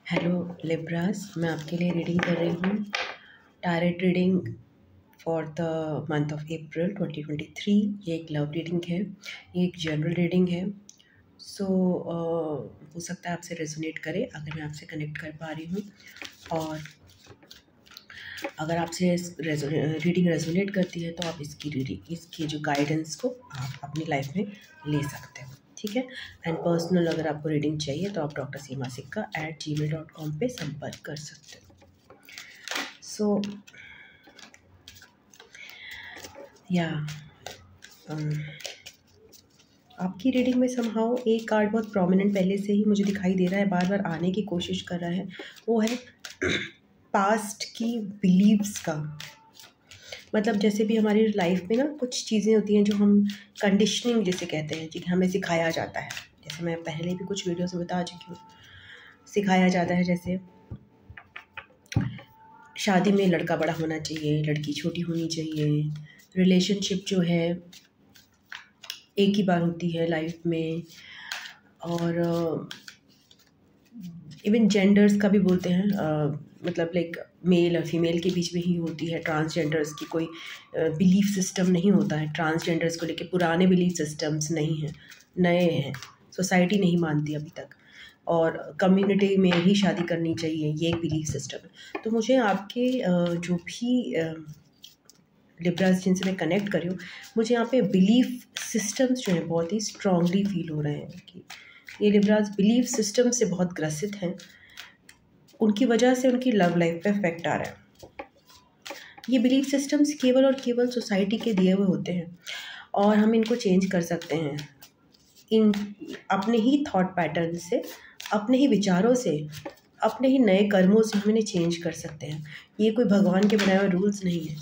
Hello Libras, मैं आपके लिए रीडिंग कर रही हूँ। Tarot reading for the month of April 2023। ये एक लव रीडिंग है, ये एक जनरल रीडिंग है। हो सकता है आपसे रेजोनेट करे अगर मैं आपसे कनेक्ट कर पा रही हूँ, और अगर आपसे रीडिंग रेजोनेट करती है तो आप इसकी जो गाइडेंस को आप अपनी लाइफ में ले सकते हो, ठीक है। एंड पर्सनल अगर आपको रीडिंग चाहिए तो आप डॉक्टर सीमा सिक्का @gmail.com पे संपर्क कर सकते हो। आपकी रीडिंग में समहाउ एक कार्ड बहुत प्रोमिनेंट पहले से ही मुझे दिखाई दे रहा है, बार बार आने की कोशिश कर रहा है। वो है पास्ट की बिलीव्स का। मतलब जैसे भी हमारी लाइफ में ना कुछ चीज़ें होती हैं जो हम कंडीशनिंग जिसे कहते हैं, कि हमें सिखाया जाता है। जैसे मैं पहले भी कुछ वीडियोस में बता चुकी हूँ, सिखाया जाता है जैसे शादी में लड़का बड़ा होना चाहिए, लड़की छोटी होनी चाहिए, रिलेशनशिप जो है एक ही बार होती है लाइफ में, और इवन जेंडर्स का भी बोलते हैं, मतलब लाइक मेल और फीमेल के बीच में ही होती है। ट्रांसजेंडर्स की कोई बिलीफ सिस्टम नहीं होता है। ट्रांसजेंडर्स को लेके पुराने बिलीफ सिस्टम्स नहीं हैं, नए हैं। सोसाइटी नहीं मानती अभी तक, और कम्युनिटी में ही शादी करनी चाहिए, ये एक बिलीफ सिस्टम है। तो मुझे आपके जो भी लिब्रास जिनसे मैं कनेक्ट कर रही हूँ, मुझे यहाँ पे बिलीफ सिस्टम्स जो हैं बहुत ही स्ट्रांगली फील हो रहे हैं कि ये लिब्रास बिलीफ सिस्टम से बहुत ग्रसित हैं। उनकी वजह से उनकी लव लाइफ पे इफेक्ट आ रहा है। ये बिलीफ सिस्टम्स केवल और केवल सोसाइटी के दिए हुए होते हैं, और हम इनको चेंज कर सकते हैं इन अपने ही थॉट पैटर्न से, अपने ही विचारों से, अपने ही नए कर्मों से हम इन्हें चेंज कर सकते हैं। ये कोई भगवान के बनाए हुए रूल्स नहीं है।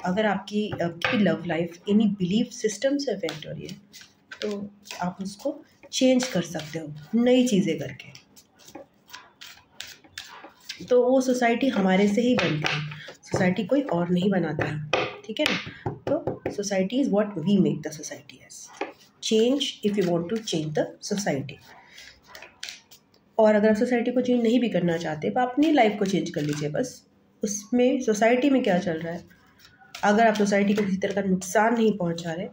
अगर आपकी लव लाइफ इन्हीं बिलीफ सिस्टम से अफेक्ट हो रही है तो आप उसको चेंज कर सकते हो नई चीज़ें करके। तो वो सोसाइटी हमारे से ही बनती है, सोसाइटी कोई और नहीं बनाता है, ठीक है ना। तो society is what we make the society as. Change if you want to change the society. और अगर आप सोसाइटी को चेंज नहीं भी करना चाहते तो अपनी लाइफ को चेंज कर लीजिए बस। उसमें सोसाइटी में क्या चल रहा है, अगर आप सोसाइटी को किसी तरह का नुकसान नहीं पहुंचा रहे,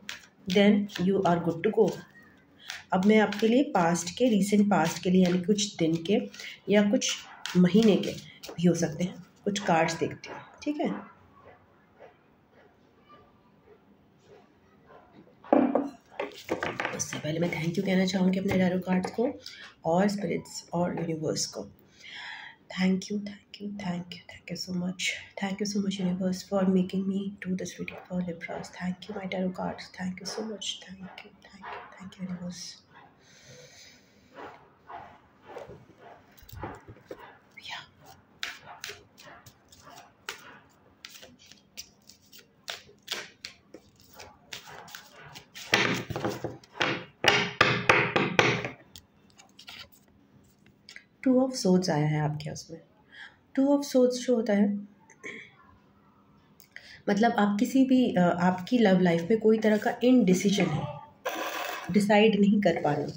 then you are good to go. अब मैं आपके लिए रीसेंट पास्ट के लिए, यानी कुछ दिन के या कुछ महीने के भी हो सकते हैं, कुछ कार्ड्स देखती हूँ, ठीक है। उससे पहले मैं थैंक यू कहना चाहूँगी अपने टैरो कार्ड्स को और स्पिरिट्स और यूनिवर्स को। Thank you so much. Thank you so much, universe, for making me do this reading for Libras. Thank you, my tarot cards. Thank you so much. Thank you, universe. Yeah. Two of swords आया है आपके उसमें। Two of swords जो होता है, मतलब आप किसी भी आपकी लव लाइफ में कोई तरह का इनडिसीजन है, डिसाइड नहीं कर पा रहे हो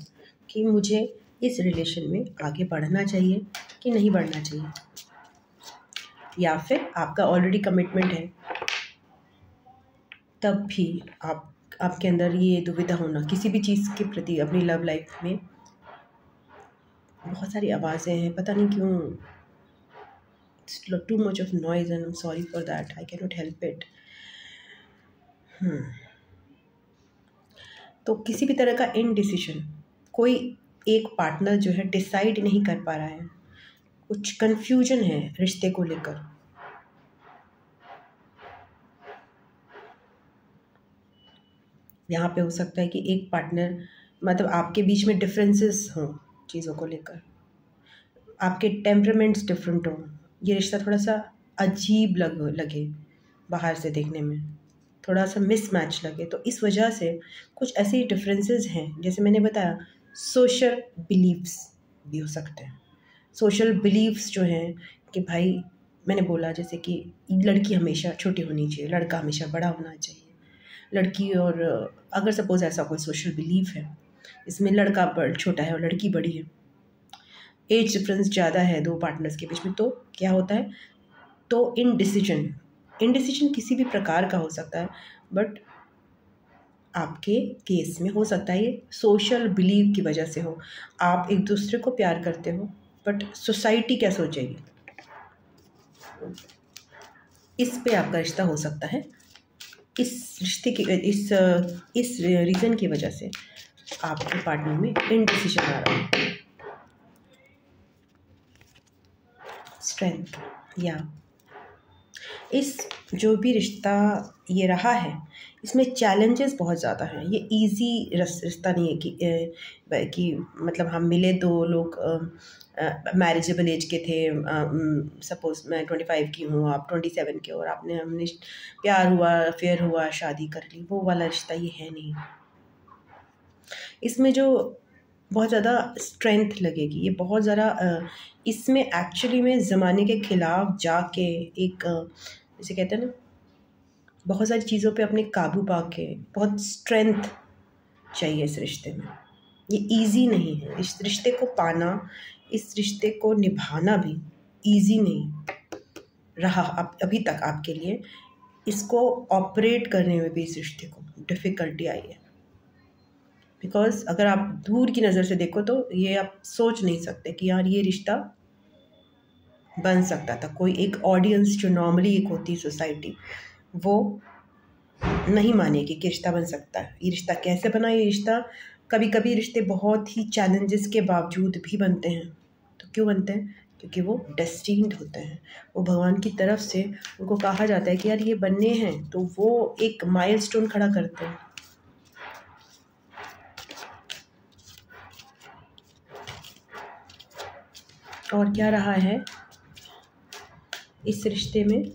कि मुझे इस रिलेशन में आगे बढ़ना चाहिए कि नहीं बढ़ना चाहिए, या फिर आपका ऑलरेडी कमिटमेंट है तब भी आपके अंदर ये दुविधा होना किसी भी चीज़ के प्रति अपनी लव लाइफ में। बहुत सारी आवाज़ें हैं, पता नहीं क्यों, too much of noise and I'm sorry for that, I cannot help it. तो किसी भी तरह का इनडिसीजन, कोई एक पार्टनर जो है डिसाइड नहीं कर पा रहा है, कुछ कंफ्यूजन है रिश्ते को लेकर। यहाँ पे हो सकता है कि एक पार्टनर, मतलब आपके बीच में डिफरेंसेस हों चीज़ों को लेकर, आपके टेम्परामेंट्स डिफरेंट हों, ये रिश्ता थोड़ा सा अजीब लगे बाहर से देखने में, थोड़ा सा मिसमैच लगे। तो इस वजह से कुछ ऐसे डिफरेंसेस हैं, जैसे मैंने बताया सोशल बिलीव्स भी हो सकते हैं। सोशल बिलीव्स जो हैं कि भाई, मैंने बोला जैसे कि लड़की हमेशा छोटी होनी चाहिए, लड़का हमेशा बड़ा होना चाहिए। लड़की, और अगर सपोज़ ऐसा कोई सोशल बिलीव है इसमें लड़का छोटा है और लड़की बड़ी है, एज डिफरेंस ज़्यादा है दो पार्टनर्स के बीच में, तो क्या होता है, तो इनडिसीजन किसी भी प्रकार का हो सकता है, बट आपके केस में हो सकता है ये सोशल बिलीव की वजह से हो। आप एक दूसरे को प्यार करते हो, बट सोसाइटी क्या सोचेगी, इस पे आपका रिश्ता हो सकता है। इस रिश्ते की इस रीज़न की वजह से आपके पार्टनर में इनडिसीजन आ रहा है। स्ट्रेंथ, या इस जो भी रिश्ता ये रहा है, इसमें चैलेंजेस बहुत ज़्यादा हैं। ये इजी रिश्ता नहीं है कि मतलब हम मिले, दो लोग मैरिजेबल एज के थे, सपोज़ मैं 25 की हूँ, आप 27 के हो, और हमने प्यार हुआ, अफेयर हुआ, शादी कर ली, वो वाला रिश्ता ये है नहीं। इसमें जो बहुत ज़्यादा स्ट्रेंथ लगेगी, ये बहुत ज़्यादा इसमें एक्चुअली में ज़माने के ख़िलाफ़ जाके एक जैसे कहते हैं ना, बहुत सारी चीज़ों पे अपने काबू पा के बहुत स्ट्रेंथ चाहिए इस रिश्ते में। ये इजी नहीं है, इस रिश्ते को पाना, इस रिश्ते को निभाना भी इजी नहीं रहा अभी तक आपके लिए। इसको ऑपरेट करने में भी इस रिश्ते को डिफ़िकल्टी आई है, बिकॉज़ अगर आप दूर की नज़र से देखो तो ये आप सोच नहीं सकते कि यार ये रिश्ता बन सकता था। कोई एक ऑडियंस जो नॉर्मली एक होती है सोसाइटी, वो नहीं मानेगी कि रिश्ता बन सकता है। ये रिश्ता कैसे बना, ये रिश्ता कभी कभी रिश्ते बहुत ही चैलेंजेस के बावजूद भी बनते हैं। तो क्यों बनते हैं? क्योंकि वो डेस्टिन्ड होते हैं, वो भगवान की तरफ से उनको कहा जाता है कि यार ये बनने हैं, तो वो एक माइलस्टोन खड़ा करते हैं। और क्या रहा है इस रिश्ते में,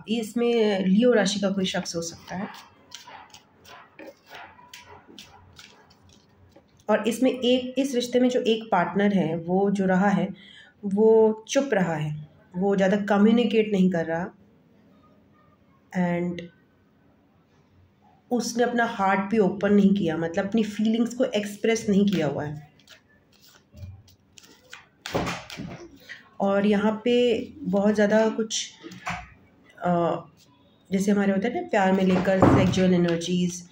इसमें लियो राशि का कोई शख्स हो सकता है, और इसमें इस रिश्ते में जो एक पार्टनर है, वो जो रहा है वो चुप रहा है, वो ज़्यादा कम्युनिकेट नहीं कर रहा, एंड उसने अपना हार्ट भी ओपन नहीं किया, मतलब अपनी फीलिंग्स को एक्सप्रेस नहीं किया हुआ है। और यहाँ पे बहुत ज़्यादा कुछ जैसे हमारे होता है ना, प्यार में लेकर सेक्सुअल एनर्जीज़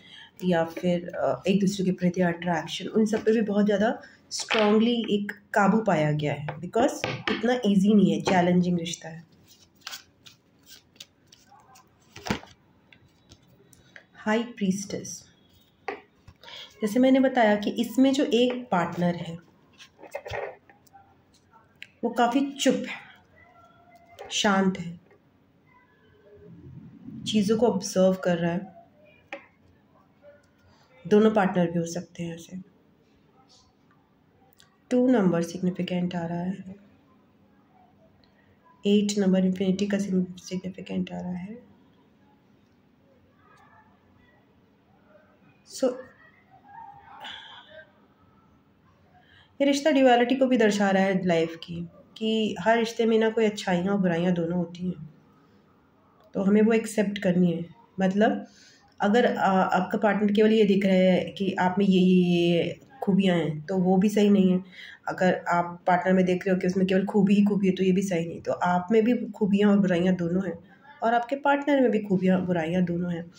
या फिर एक दूसरे के प्रति अट्रैक्शन, उन सब पे भी बहुत ज़्यादा स्ट्रांगली एक काबू पाया गया है, बिकॉज इतना इजी नहीं है, चैलेंजिंग रिश्ता है। हाई प्रीस्टेस, जैसे मैंने बताया कि इसमें जो एक पार्टनर है वो काफ़ी चुप है, शांत है, चीज़ों को ऑब्जर्व कर रहा है। दोनों पार्टनर भी हो सकते हैं ऐसे। 2 नंबर सिग्निफिकेंट आ रहा है, 8 नंबर इंफिनिटी का सिग्निफिकेंट आ रहा है। सो ये रिश्ता ड्यूअलिटी को भी दर्शा रहा है लाइफ की, कि हर रिश्ते में ना कोई अच्छाइयाँ और बुराइयाँ दोनों होती हैं, तो हमें वो एक्सेप्ट करनी है। मतलब अगर आपका पार्टनर केवल ये दिख रहा है कि आप में ये खूबियाँ हैं, तो वो भी सही नहीं है। अगर आप पार्टनर में देख रहे हो कि उसमें केवल खूबी ही खूबी है, तो ये भी सही नहीं। तो आप में भी खूबियाँ और बुराइयाँ दोनों हैं, और आपके पार्टनर में भी खूबियाँ बुराइयाँ दोनों हैं।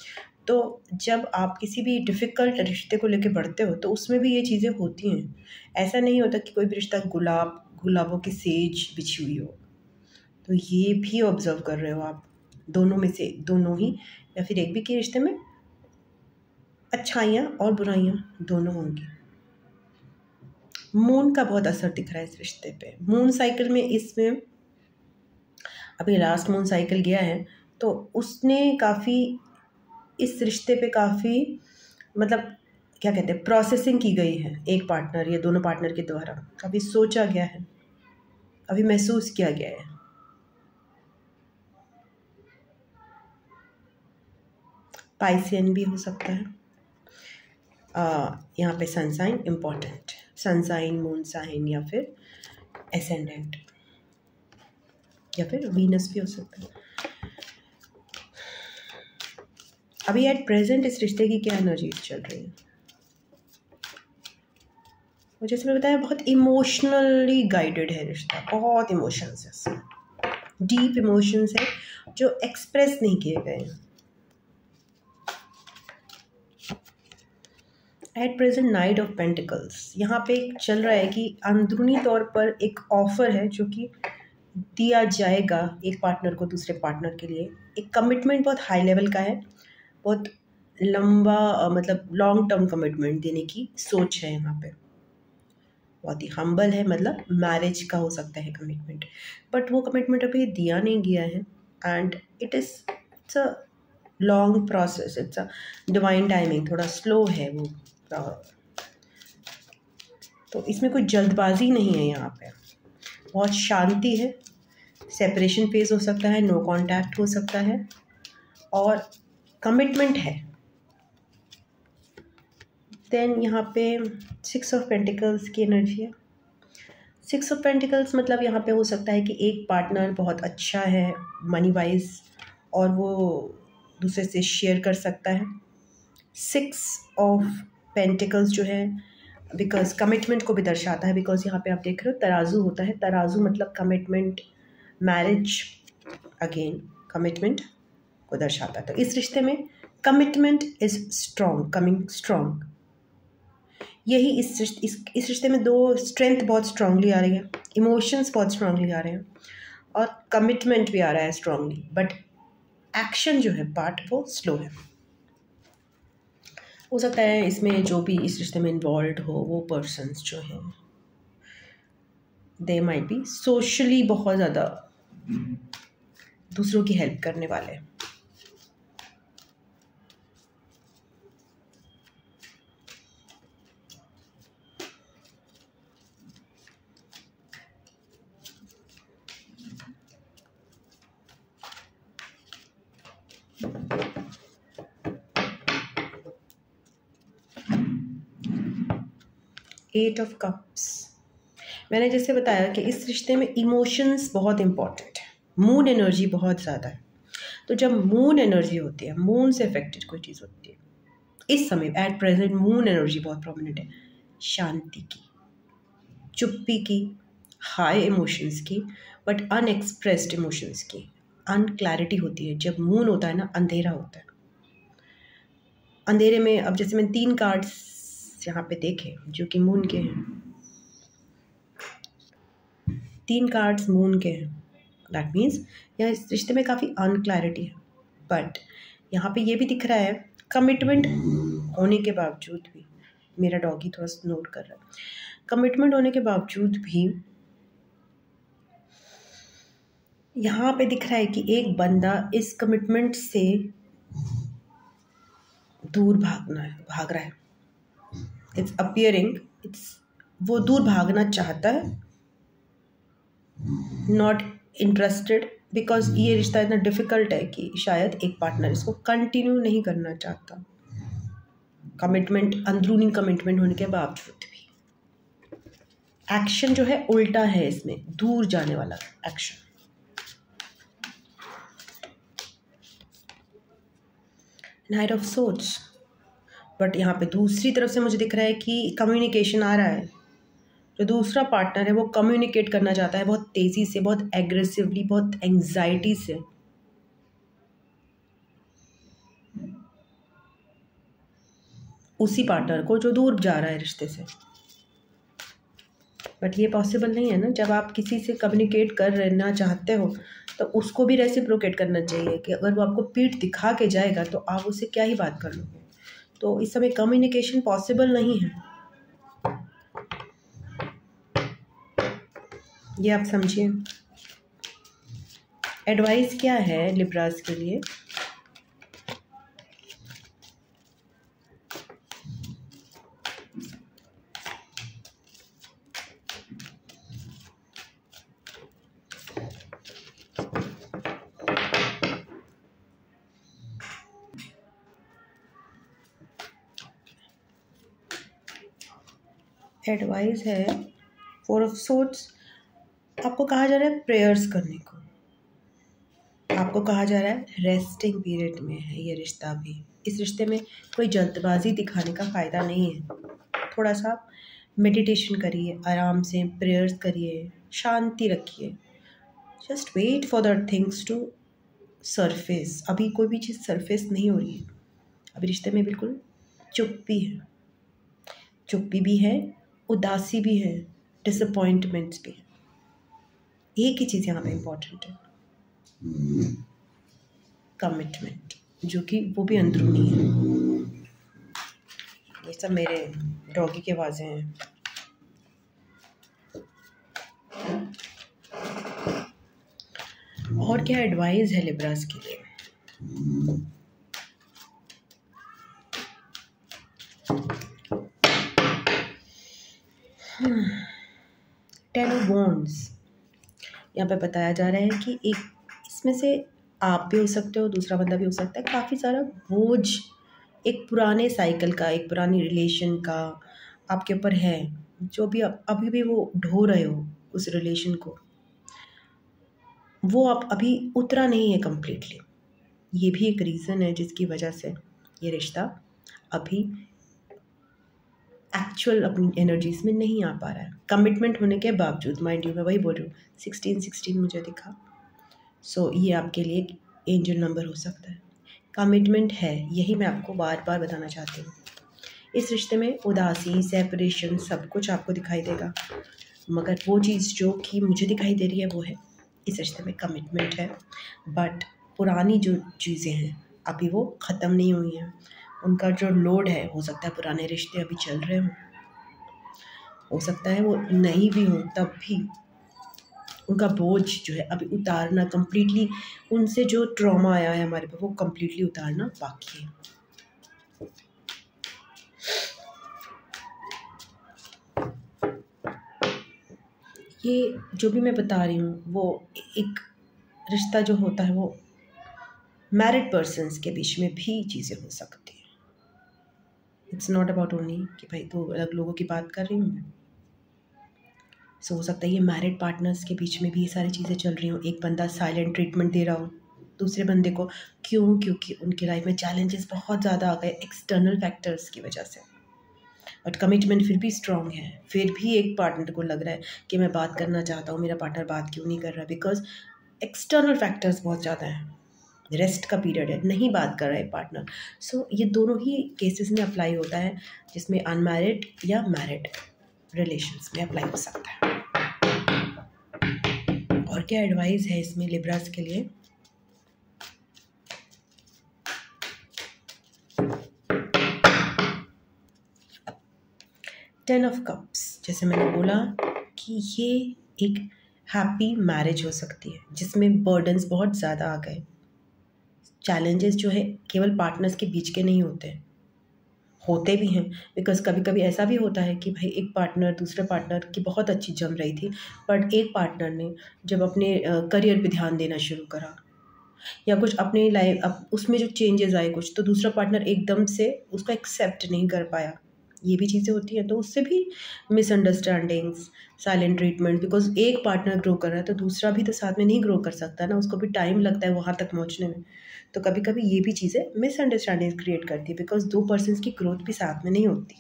तो जब आप किसी भी डिफ़िकल्ट रिश्ते को लेके बढ़ते हो, तो उसमें भी ये चीज़ें होती हैं। ऐसा नहीं होता कि कोई भी रिश्ता गुलाबों की सेज बिछी हुई हो। तो ये भी ऑब्ज़र्व कर रहे हो आप, दोनों में से दोनों ही, या फिर एक भी के रिश्ते में अच्छाइयाँ और बुराइयाँ दोनों होंगी। मून का बहुत असर दिख रहा है इस रिश्ते पे। मून साइकिल में इसमें अभी लास्ट मून साइकिल गया है, तो उसने काफ़ी इस रिश्ते पे काफ़ी मतलब क्या कहते हैं, प्रोसेसिंग की गई है एक पार्टनर या दोनों पार्टनर के द्वारा। काफ़ी सोचा गया है, काफ़ी महसूस किया गया है। पाइसियन भी हो सकता है। यहाँ पे sun sign important, sun sign, moon sign, या फिर एसेंडेंट, या फिर वीनस भी हो सकता है। अभी एट प्रेजेंट इस रिश्ते की क्या एनर्जीज चल रही है? वो जैसे मैंने बताया बहुत इमोशनली गाइडेड है रिश्ता, बहुत इमोशंस है इसमें, डीप इमोशंस है जो एक्सप्रेस नहीं किए गए हैं। At present night of pentacles, यहाँ पे एक चल रहा है कि अंदरूनी तौर पर एक ऑफर है जो कि दिया जाएगा एक पार्टनर को दूसरे पार्टनर के लिए। एक कमिटमेंट बहुत हाई लेवल का है, बहुत लंबा मतलब लॉन्ग टर्म कमिटमेंट देने की सोच है यहाँ पे। बहुत ही हम्बल है, मतलब मैरिज का हो सकता है कमिटमेंट, बट वो कमिटमेंट अभी दिया नहीं गया है। And it's a long process, it's a divine timing, थोड़ा स्लो है वो। तो इसमें कोई जल्दबाजी नहीं है यहाँ पे, बहुत शांति है। सेपरेशन फेज हो सकता है, नो कांटेक्ट हो सकता है, और कमिटमेंट है। देन यहाँ पे 6 ऑफ पेंटिकल्स की एनर्जी है। 6 ऑफ पेंटिकल्स मतलब यहाँ पे हो सकता है कि एक पार्टनर बहुत अच्छा है मनी वाइज और वो दूसरे से शेयर कर सकता है। 6 ऑफ पेंटिकल्स जो है बिकॉज कमिटमेंट को भी दर्शाता है, बिकॉज यहाँ पे आप देख रहे हो तराजू होता है, तराजू मतलब कमिटमेंट, मैरिज, अगेन कमिटमेंट को दर्शाता है। तो इस रिश्ते में commitment is strong, coming strong. यही इस रिश्ते में दो स्ट्रेंथ बहुत स्ट्रांगली आ रही है, इमोशंस बहुत स्ट्रांगली आ रहे हैं और कमिटमेंट भी आ रहा है स्ट्रांगली, बट एक्शन जो है पार्ट वो स्लो है। हो सकता है इसमें जो भी इस रिश्ते में इन्वॉल्व हो वो पर्सन्स जो हैं दे माइट बी सोशली बहुत ज़्यादा दूसरों की हेल्प करने वाले। 8 ऑफ कप्स, मैंने जैसे बताया कि इस रिश्ते में इमोशंस बहुत इंपॉर्टेंट है, मून एनर्जी बहुत ज़्यादा है। तो जब मून एनर्जी होती है, मून से अफेक्टेड कोई चीज़ होती है, इस समय एट प्रेजेंट मून एनर्जी बहुत प्रोमिनेंट है, शांति की, चुप्पी की, हाई इमोशंस की, बट अनएक्सप्रेस्ड इमोशंस की, अनक्लैरिटी होती है। जब मून होता है ना, अंधेरा होता है। अंधेरे में अब जैसे मैंने 3 कार्ड्स यहाँ पे देखे जो कि मून के हैं, 3 कार्ड्स मून के हैं, दैट मीन्स यहाँ इस रिश्ते में काफ़ी अनक्लैरिटी है। बट यहाँ पे ये भी दिख रहा है कमिटमेंट होने के बावजूद भी, मेरा डॉगी थोड़ा सा नोट कर रहा है, कमिटमेंट होने के बावजूद भी यहाँ पे दिख रहा है कि एक बंदा इस कमिटमेंट से दूर भाग रहा है। इट्स अपियरिंग, वो दूर भागना चाहता है, नॉट इंटरेस्टेड, बिकॉज ये रिश्ता इतना डिफ़िकल्ट है कि शायद एक पार्टनर इसको कंटिन्यू नहीं करना चाहता, कमिटमेंट, अंदरूनी कमिटमेंट होने के बावजूद भी। एक्शन जो है उल्टा है इसमें, दूर जाने वाला action. Night of swords, but यहाँ पे दूसरी तरफ से मुझे दिख रहा है कि कम्युनिकेशन आ रहा है। जो दूसरा पार्टनर है वो कम्युनिकेट करना चाहता है बहुत तेज़ी से, बहुत एग्रेसिवली, बहुत एंग्जाइटी से। उसी पार्टनर को जो दूर जा रहा है रिश्ते से। बट ये पॉसिबल नहीं है ना, जब आप किसी से कम्युनिकेट कर रहना चाहते हो तो उसको भी रेसिप्रोकेट करना चाहिए कि अगर वो आपको पीठ दिखा के जाएगा तो आप उससे क्या ही बात कर लोगे। तो इस समय कम्युनिकेशन पॉसिबल नहीं है, ये आप समझिए। एडवाइस क्या है लिब्रास के लिए? एडवाइस है 4 ऑफ सोर्ड्स, आपको कहा जा रहा है प्रेयर्स करने को, आपको कहा जा रहा है रेस्टिंग पीरियड में है ये रिश्ता भी। इस रिश्ते में कोई जल्दबाजी दिखाने का फ़ायदा नहीं है, थोड़ा सा मेडिटेशन करिए, आराम से प्रेयर्स करिए, शांति रखिए। Just wait for the things to surface. अभी कोई भी चीज़ सरफेस नहीं हो रही है, अभी रिश्ते में बिल्कुल चुप्पी है, चुप्पी भी है, उदासी भी है, डिसअपॉइंटमेंट्स भी है। एक ही चीज़ यहाँ पे इम्पोर्टेंट है, कमिटमेंट, जो कि वो भी अंदरूनी है। ये सब मेरे डॉगी के आवाज़ें हैं। और क्या एडवाइस है लिब्रास के लिए? टेन ऑफ वॉन्ड्स यहाँ पे बताया जा रहा है कि एक इसमें से आप भी हो सकते हो, दूसरा बंदा भी हो सकता है। काफ़ी सारा बोझ एक पुराने साइकिल का, एक पुरानी रिलेशन का आपके ऊपर है, जो भी आप अभी भी वो ढो रहे हो उस रिलेशन को, वो आप अभी उतरा नहीं है कम्प्लीटली। ये भी एक रीज़न है जिसकी वजह से ये रिश्ता अभी एक्चुअल अपनी एनर्जीज में नहीं आ पा रहा है, कमिटमेंट होने के बावजूद। माइंड यू, मैं वही बोल रही हूँ, 16 मुझे दिखा। सो ये आपके लिए एक एंजल नंबर हो सकता है। कमिटमेंट है, यही मैं आपको बार बार बताना चाहती हूँ। इस रिश्ते में उदासी, सेपरेशन सब कुछ आपको दिखाई देगा, मगर वो चीज़ जो कि मुझे दिखाई दे रही है वो है इस रिश्ते में कमिटमेंट है। बट पुरानी जो चीज़ें हैं अभी वो ख़त्म नहीं हुई हैं, उनका जो लोड है, हो सकता है पुराने रिश्ते अभी चल रहे हों, हो सकता है वो नहीं भी हों, तब भी उनका बोझ जो है अभी उतारना कम्प्लीटली, उनसे जो ट्रॉमा आया है हमारे पे वो कम्प्लीटली उतारना बाकी है। ये जो भी मैं बता रही हूँ वो एक रिश्ता जो होता है वो मैरिड पर्सन्स के बीच में भी चीज़ें हो सकती हैं। इट्स नॉट अबाउट ओनली कि भाई दो अलग लोगों की बात कर रही हूँ मैं। सो हो सकता है ये मैरिड पार्टनर्स के बीच में भी ये सारी चीज़ें चल रही हों। एक बंदा साइलेंट ट्रीटमेंट दे रहा हो दूसरे बंदे को, क्यों? क्योंकि उनकी लाइफ में चैलेंजेस बहुत ज़्यादा आ गए एक्सटर्नल फैक्टर्स की वजह से, बट कमिटमेंट फिर भी स्ट्रॉन्ग है। फिर भी एक पार्टनर को लग रहा है कि मैं बात करना चाहता हूँ, मेरा पार्टनर बात क्यों नहीं कर रहा? बिकॉज एक्सटर्नल फैक्टर्स बहुत ज़्यादा हैं, रेस्ट का पीरियड है, नहीं बात कर रहा है पार्टनर। सो ये दोनों ही केसेस में अप्लाई होता है, जिसमें अनमैरिड या मैरिड रिलेशंस में अप्लाई हो सकता है। और क्या एडवाइस है इसमें लिब्रास के लिए? टेन ऑफ कप्स, जैसे मैंने बोला कि ये एक हैप्पी मैरिज हो सकती है जिसमें बर्डन्स बहुत ज़्यादा आ गए। चैलेंजेस जो है केवल पार्टनर्स के बीच के नहीं होते भी हैं, बिकॉज कभी कभी ऐसा भी होता है कि भाई एक पार्टनर दूसरे पार्टनर की बहुत अच्छी जम रही थी, बट एक पार्टनर ने जब अपने करियर पे ध्यान देना शुरू करा या कुछ अपने लाइफ अब उसमें जो चेंजेस आए कुछ, तो दूसरा पार्टनर एकदम से उसको एक्सेप्ट नहीं कर पाया। ये भी चीज़ें होती हैं, तो उससे भी मिसअंडरस्टैंडिंग्स, साइलेंट ट्रीटमेंट, बिकॉज एक पार्टनर ग्रो कर रहा है तो दूसरा भी तो साथ में नहीं ग्रो कर सकता ना, उसको भी टाइम लगता है वहाँ तक पहुँचने में। तो कभी कभी ये भी चीज़ें मिसअंडरस्टैंडिंग क्रिएट करती है, बिकॉज दो पर्सन्स की ग्रोथ भी साथ में नहीं होती।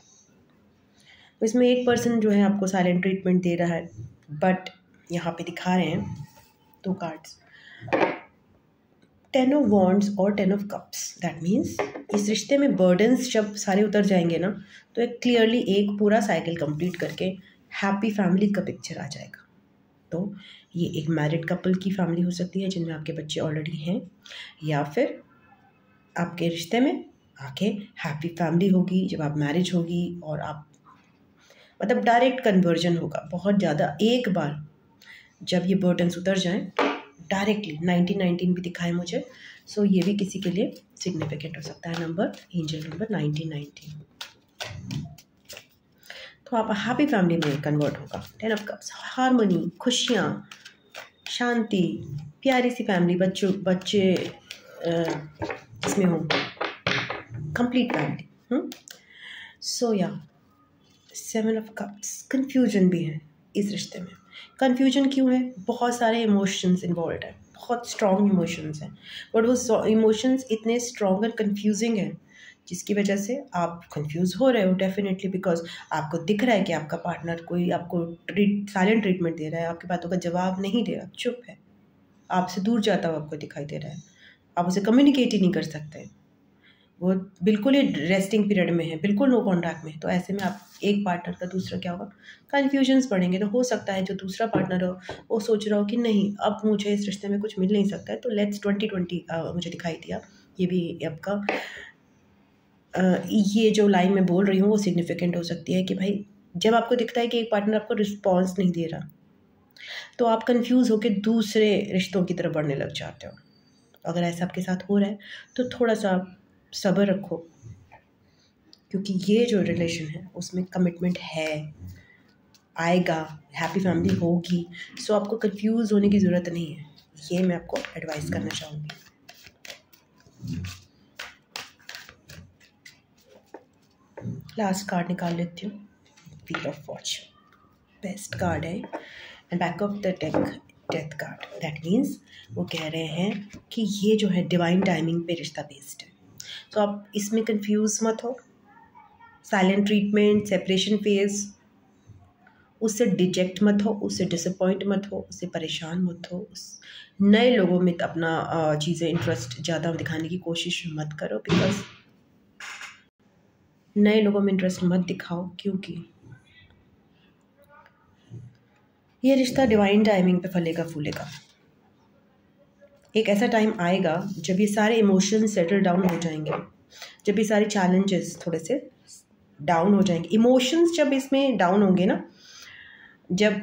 तो इसमें एक पर्सन जो है आपको साइलेंट ट्रीटमेंट दे रहा है, बट यहाँ पे दिखा रहे हैं दो कार्ड्स, टेन ऑफ वॉन्ड्स और ten of cups. That means इस रिश्ते में बर्डन्स जब सारे उतर जाएंगे ना, तो एक क्लियरली एक पूरा साइकिल कंप्लीट करके हैप्पी फैमिली का पिक्चर आ जाएगा। तो ये एक मैरिड कपल की फैमिली हो सकती है जिनमें आपके बच्चे ऑलरेडी हैं, या फिर आपके रिश्ते में आके हैप्पी फैमिली होगी जब आप मैरिज होगी, और आप मतलब डायरेक्ट कन्वर्जन होगा बहुत ज़्यादा। एक बार जब ये बर्डन्स उतर जाएं डायरेक्टली, 1919 भी दिखाए मुझे। सो ये भी किसी के लिए सिग्निफिकेंट हो सकता है नंबर, एंजल नंबर 1919। तो आप हैप्पी फैमिली में कन्वर्ट होगा। टेन ऑफ कप्स, हार्मनी, खुशियाँ, शांति, प्यारी सी फैमिली, बच्चे इसमें हो, कंप्लीट फैमिली। सो या सेवन ऑफ कप्स, कन्फ्यूजन भी है इस रिश्ते में। कन्फ्यूजन क्यों है? बहुत सारे इमोशंस इन्वॉल्व है, बहुत स्ट्रॉन्ग इमोशंस हैं, बट वो इमोशंस इतने स्ट्रॉन्ग और कन्फ्यूजिंग हैं जिसकी वजह से आप कंफ्यूज हो रहे हो डेफिनेटली, बिकॉज आपको दिख रहा है कि आपका पार्टनर कोई आपको साइलेंट ट्रीटमेंट दे रहा है, आपकी बातों का जवाब नहीं दे रहा, चुप है, आपसे दूर जाता हुआ आपको दिखाई दे रहा है, आप उसे कम्युनिकेट ही नहीं कर सकते, वो बिल्कुल ही रेस्टिंग पीरियड में है, बिल्कुल नो कॉन्टैक्ट में। तो ऐसे में आप एक पार्टनर का दूसरा क्या होगा, कन्फ्यूजन्स बढ़ेंगे। तो हो सकता है जो दूसरा पार्टनर हो वो सोच रहा हो कि नहीं, अब मुझे इस रिश्ते में कुछ मिल नहीं सकता है, तो लेट्स 2020 मुझे दिखाई दिया। ये भी आपका ये जो लाइन मैं बोल रही हूँ वो सिग्निफिकेंट हो सकती है कि भाई जब आपको दिखता है कि एक पार्टनर आपको रिस्पॉन्स नहीं दे रहा, तो आप कंफ्यूज होकर दूसरे रिश्तों की तरफ बढ़ने लग जाते हो। अगर ऐसा आपके साथ हो रहा है तो थोड़ा सा सब्र रखो, क्योंकि ये जो रिलेशन है उसमें कमिटमेंट है, आएगा, हैप्पी फैमिली होगी। सो आपको कंफ्यूज होने की ज़रूरत नहीं है, ये मैं आपको एडवाइस करना चाहूँगी। लास्ट कार्ड निकाल लेती हूँ, wheel of fortune, best card है, and back of the death card. That means वो कह रहे हैं कि ये जो है डिवाइन टाइमिंग पे रिश्ता बेस्ड है। तो आप इसमें कंफ्यूज मत हो, साइलेंट ट्रीटमेंट, सेपरेशन फेज, उससे डिजेक्ट मत हो, उससे डिसअपॉइंट मत हो, उससे परेशान मत हो, उस नए लोगों में अपना चीज़ें इंटरेस्ट ज़्यादा दिखाने की कोशिश मत करो, बिकॉज नए लोगों में इंटरेस्ट मत दिखाओ, क्योंकि ये रिश्ता डिवाइन टाइमिंग पे फलेगा फूलेगा। एक ऐसा टाइम आएगा जब ये सारे इमोशंस सेटल डाउन हो जाएंगे, जब ये सारे चैलेंजेस थोड़े से डाउन हो जाएंगे, इमोशंस जब इसमें डाउन होंगे ना, जब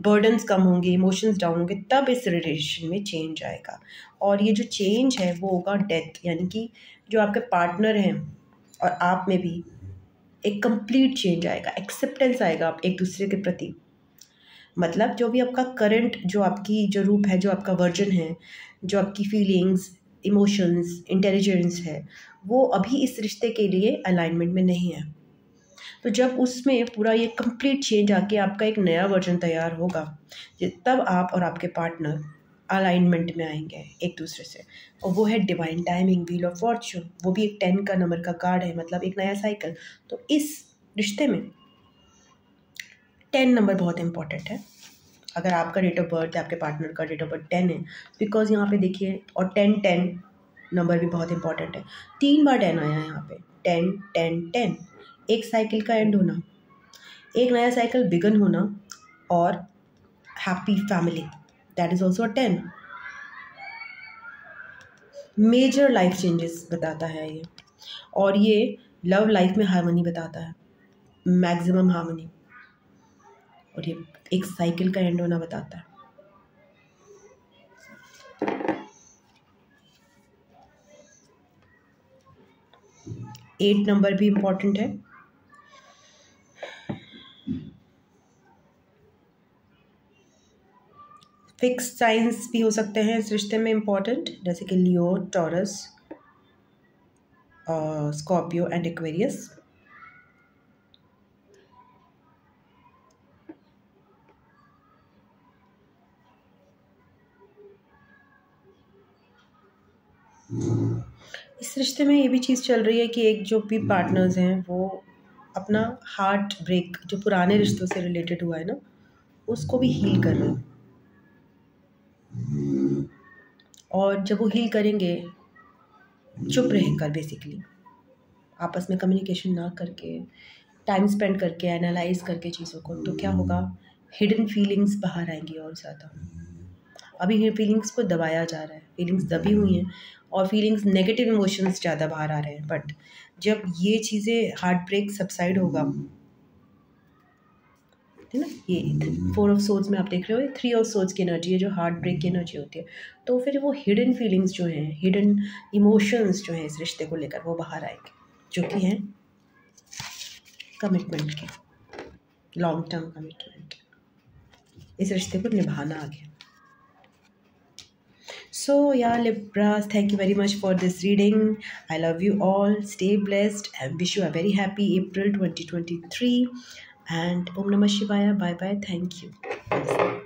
बर्डन्स कम होंगे, इमोशंस डाउन होंगे, तब इस रिलेशन में चेंज आएगा। और ये जो चेंज है वो होगा डेथ, यानी कि जो आपके पार्टनर हैं और आप में भी एक कंप्लीट चेंज आएगा, एक्सेप्टेंस आएगा आप एक दूसरे के प्रति। मतलब जो भी आपका करंट, जो आपकी जो रूप है, जो आपका वर्जन है, जो आपकी फीलिंग्स, इमोशंस, इंटेलिजेंस है, वो अभी इस रिश्ते के लिए अलाइनमेंट में नहीं है। तो जब उसमें पूरा ये कंप्लीट चेंज आके आपका एक नया वर्जन तैयार होगा, तब आप और आपके पार्टनर अलाइनमेंट में आएंगे एक दूसरे से, और वो है divine timing, wheel of Fortune. वो भी एक 10 का नंबर का कार्ड है, मतलब एक नया साइकिल। तो इस रिश्ते में 10 नंबर बहुत इंपॉर्टेंट है। अगर आपका डेट ऑफ बर्थ, आपके पार्टनर का डेट ऑफ बर्थ 10 है, बिकॉज यहाँ पे देखिए, और 10 नंबर भी बहुत इंपॉर्टेंट है। 3 बार 10 आया है यहाँ पे, 10 10 10, एक साइकिल का एंड होना, एक नया साइकिल बिगन होना, और happy family, that is also 10। Major life changes बताता है ये, और ये लव लाइफ में हार्मनी बताता है, मैक्सिमम हार्मनी, और ये एक साइकिल का एंड होना बताता है। एट नंबर भी इम्पॉर्टेंट है। फिक्स साइंस भी हो सकते हैं इस रिश्ते में इम्पॉर्टेंट, जैसे कि लियो, टॉरस, स्कॉर्पियो एंड एक्वेरियस। इस रिश्ते में ये भी चीज़ चल रही है कि एक जो भी पार्टनर्स हैं वो अपना हार्ट ब्रेक जो पुराने रिश्तों से रिलेटेड हुआ है ना, उसको भी हील कर रहे हैं। और जब वो हील करेंगे चुप रहकर, बेसिकली आपस में कम्युनिकेशन ना करके, टाइम स्पेंड करके, एनालाइज करके चीज़ों को, तो क्या होगा, हिडन फीलिंग्स बाहर आएंगी और ज़्यादा। अभी ये फीलिंग्स को दबाया जा रहा है, फीलिंग्स दबी हुई हैं, और फीलिंग्स, नेगेटिव इमोशंस ज़्यादा बाहर आ रहे हैं। बट जब ये चीज़ें, हार्ट ब्रेक सबसाइड होगा, है ना, ये 4 ऑफ सोर्ड्स में आप देख रहे हो, 3 ऑफ सोर्ड्स की एनर्जी है जो हार्ट ब्रेक की एनर्जी होती है। तो फिर वो हिडन फीलिंग्स जो हैं, हिडन इमोशंस जो हैं इस रिश्ते को लेकर, वो बाहर आएंगे, जो कि हैं कमिटमेंट की, लॉन्ग टर्म कमिटमेंट, इस रिश्ते को निभाना आगे। So yeah, Libras, thank you very much for this reading. I love you all. Stay blessed and wish you a very happy April 2023. And Om Namah Shivaya. Bye bye. Thank you.